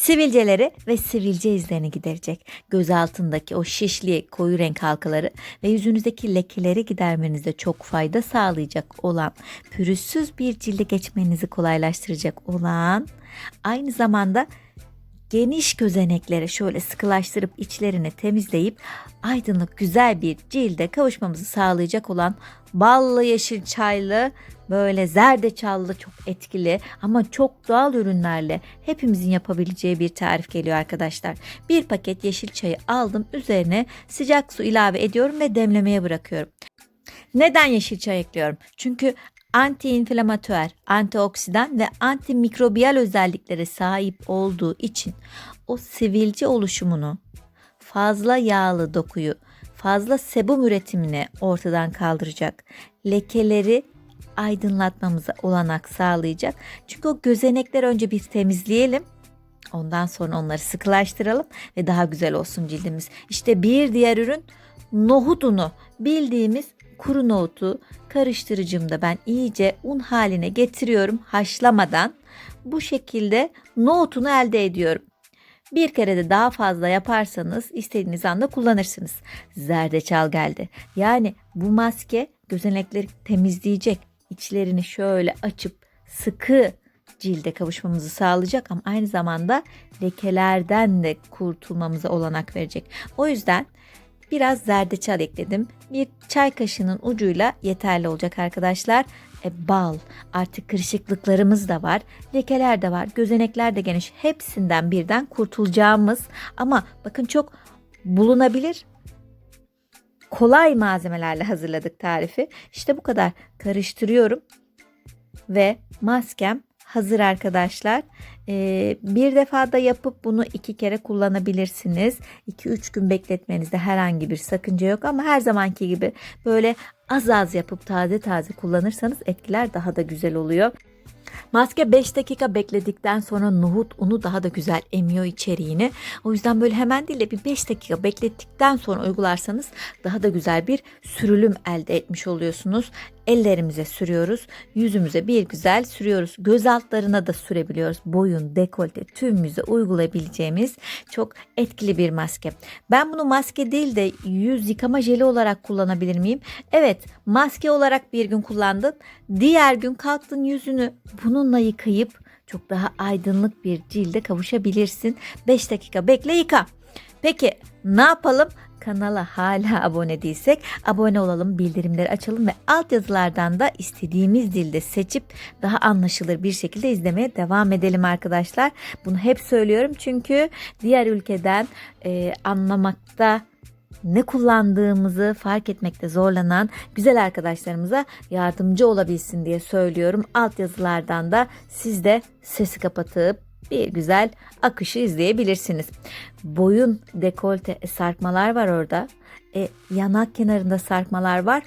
Sivilceleri ve sivilce izlerini giderecek. Göz altındaki o şişli koyu renk halkaları ve yüzünüzdeki lekeleri gidermenizde çok fayda sağlayacak olan, pürüzsüz bir cilde geçmenizi kolaylaştıracak olan, aynı zamanda geniş gözenekleri şöyle sıkılaştırıp içlerini temizleyip aydınlık güzel bir cilde kavuşmamızı sağlayacak olan ballı yeşil çaylı, böyle zerdeçallı, çok etkili ama çok doğal ürünlerle hepimizin yapabileceği bir tarif geliyor arkadaşlar. Bir paket yeşil çayı aldım, üzerine sıcak su ilave ediyorum ve demlemeye bırakıyorum. Neden yeşil çay ekliyorum? Çünkü anti-inflamatuar, antioksidan ve antimikrobiyal özelliklere sahip olduğu için o sivilce oluşumunu, fazla yağlı dokuyu, fazla sebum üretimini ortadan kaldıracak. Lekeleri aydınlatmamıza olanak sağlayacak. Çünkü o gözenekleri önce bir temizleyelim. Ondan sonra onları sıkılaştıralım ve daha güzel olsun cildimiz. İşte bir diğer ürün nohut unu. Bildiğimiz kuru nohutu karıştırıcımda ben iyice un haline getiriyorum haşlamadan. Bu şekilde nohutunu elde ediyorum. Bir kere de daha fazla yaparsanız istediğiniz anda kullanırsınız. Zerdeçal geldi. Yani bu maske gözenekleri temizleyecek. İçlerini şöyle açıp sıkı cilde kavuşmamızı sağlayacak ama aynı zamanda lekelerden de kurtulmamıza olanak verecek. O yüzden biraz zerdeçal ekledim. Bir çay kaşığının ucuyla yeterli olacak arkadaşlar. Bal, artık kırışıklıklarımız da var, lekeler de var, gözenekler de geniş. Hepsinden birden kurtulacağımız ama bakın çok bulunabilir, kolay malzemelerle hazırladık tarifi. İşte bu kadar karıştırıyorum ve maskem hazır arkadaşlar. Bir defada yapıp bunu 2 kere kullanabilirsiniz. 2-3 gün bekletmenizde herhangi bir sakınca yok ama her zamanki gibi böyle az az yapıp taze taze kullanırsanız etkiler daha da güzel oluyor. Maske 5 dakika bekledikten sonra nohut unu daha da güzel emiyor içeriğini. O yüzden böyle hemen değil de bir 5 dakika beklettikten sonra uygularsanız daha da güzel bir sürülüm elde etmiş oluyorsunuz. Ellerimize sürüyoruz, yüzümüze bir güzel sürüyoruz. Göz altlarına da sürebiliyoruz. Boyun, dekolte, tüm yüze uygulayabileceğimiz çok etkili bir maske. Ben bunu maske değil de yüz yıkama jeli olarak kullanabilir miyim? Evet, maske olarak bir gün kullandın. Diğer gün kalktın, yüzünü bununla yıkayıp çok daha aydınlık bir cilde kavuşabilirsin. 5 dakika bekle, yıka. Peki ne yapalım? Kanala hala abone değilsek abone olalım, bildirimleri açalım ve altyazılardan da istediğimiz dilde seçip daha anlaşılır bir şekilde izlemeye devam edelim arkadaşlar. Bunu hep söylüyorum çünkü diğer ülkeden anlamakta, ne kullandığımızı fark etmekte zorlanan güzel arkadaşlarımıza yardımcı olabilsin diye söylüyorum. Altyazılardan da siz de sesi kapatıp bir güzel akışı izleyebilirsiniz. Boyun, dekolte, sarkmalar var orada. Yanak kenarında sarkmalar var.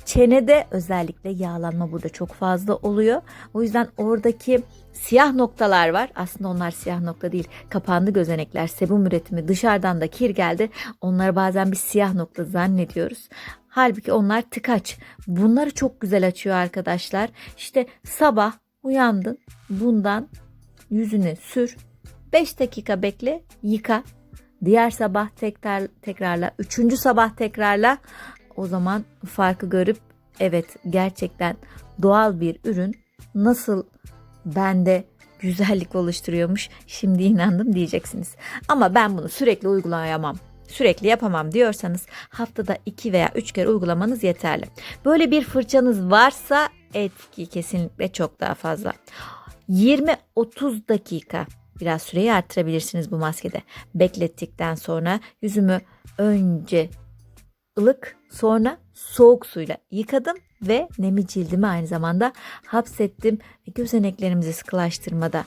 Çenede özellikle yağlanma burada çok fazla oluyor. O yüzden oradaki siyah noktalar var. Aslında onlar siyah nokta değil. Kapandı gözenekler, sebum üretimi, dışarıdan da kir geldi. Onları bazen bir siyah nokta zannediyoruz. Halbuki onlar tıkaç. Bunları çok güzel açıyor arkadaşlar. İşte sabah uyandın, bundan yüzüne sür. 5 dakika bekle, yıka. Diğer sabah tekrarla. 3. sabah tekrarla. O zaman farkı görüp evet, gerçekten doğal bir ürün nasıl bende güzellik oluşturuyormuş, şimdi inandım diyeceksiniz. Ama ben bunu sürekli uygulayamam, sürekli yapamam diyorsanız haftada 2 veya 3 kere uygulamanız yeterli. Böyle bir fırçanız varsa etki kesinlikle çok daha fazla. 20-30 dakika, biraz süreyi arttırabilirsiniz bu maskede. Beklettikten sonra yüzümü önce ılık, sonra soğuk suyla yıkadım ve nemi cildimi aynı zamanda hapsettim ve gözeneklerimizi sıkılaştırmada,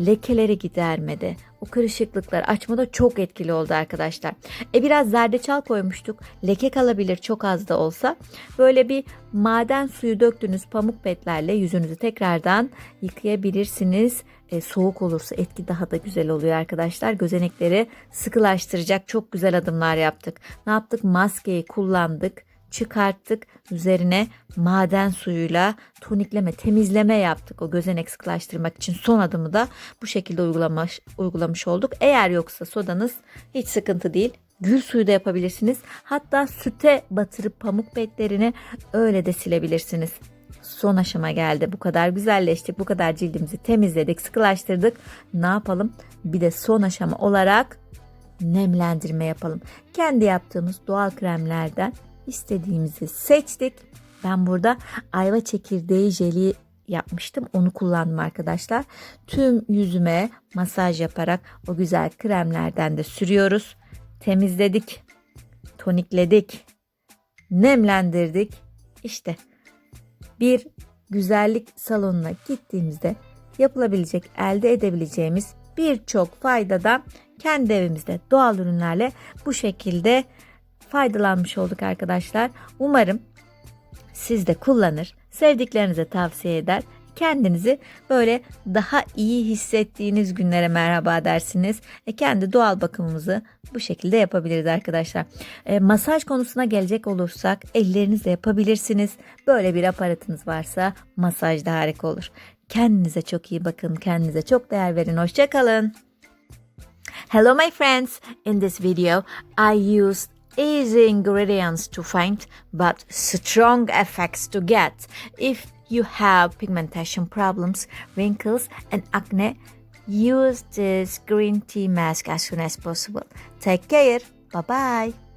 lekeleri gidermede, o kırışıklıkları açmada çok etkili oldu arkadaşlar. Biraz zerdeçal koymuştuk. Leke kalabilir çok az da olsa. Böyle bir maden suyu döktüğünüz pamuk petlerle yüzünüzü tekrardan yıkayabilirsiniz. Soğuk olursa etki daha da güzel oluyor arkadaşlar. Gözenekleri sıkılaştıracak çok güzel adımlar yaptık. Ne yaptık? Maskeyi kullandık. çıkarttık. Üzerine maden suyuyla tonikleme, temizleme yaptık. O gözenek sıkılaştırmak için son adımı da bu şekilde uygulamış olduk. Eğer yoksa sodanız hiç sıkıntı değil. Gül suyu da yapabilirsiniz. Hatta süte batırıp pamuk petlerini öyle de silebilirsiniz. Son aşama geldi. Bu kadar güzelleştik. Bu kadar cildimizi temizledik, sıkılaştırdık. Ne yapalım? Bir de son aşama olarak nemlendirme yapalım. Kendi yaptığımız doğal kremlerden istediğimizi seçtik. Ben burada ayva çekirdeği jeli yapmıştım. Onu kullandım arkadaşlar. Tüm yüzüme masaj yaparak o güzel kremlerden de sürüyoruz. Temizledik, tonikledik, nemlendirdik. İşte bir güzellik salonuna gittiğimizde yapılabilecek, elde edebileceğimiz birçok faydadan kendi evimizde doğal ürünlerle bu şekilde faydalanmış olduk arkadaşlar. Umarım siz de kullanır, sevdiklerinize tavsiye eder, kendinizi böyle daha iyi hissettiğiniz günlere merhaba dersiniz. Kendi doğal bakımımızı bu şekilde yapabiliriz arkadaşlar. Masaj konusuna gelecek olursak ellerinizle yapabilirsiniz. Böyle bir aparatınız varsa masaj da harika olur. Kendinize çok iyi bakın, kendinize çok değer verin. Hoşça kalın. Hello my friends, in this video I used easy ingredients to faint but strong effects to get. If you have pigmentation problems, wrinkles and acne, use this green tea mask as soon as possible. Take care. Bye bye.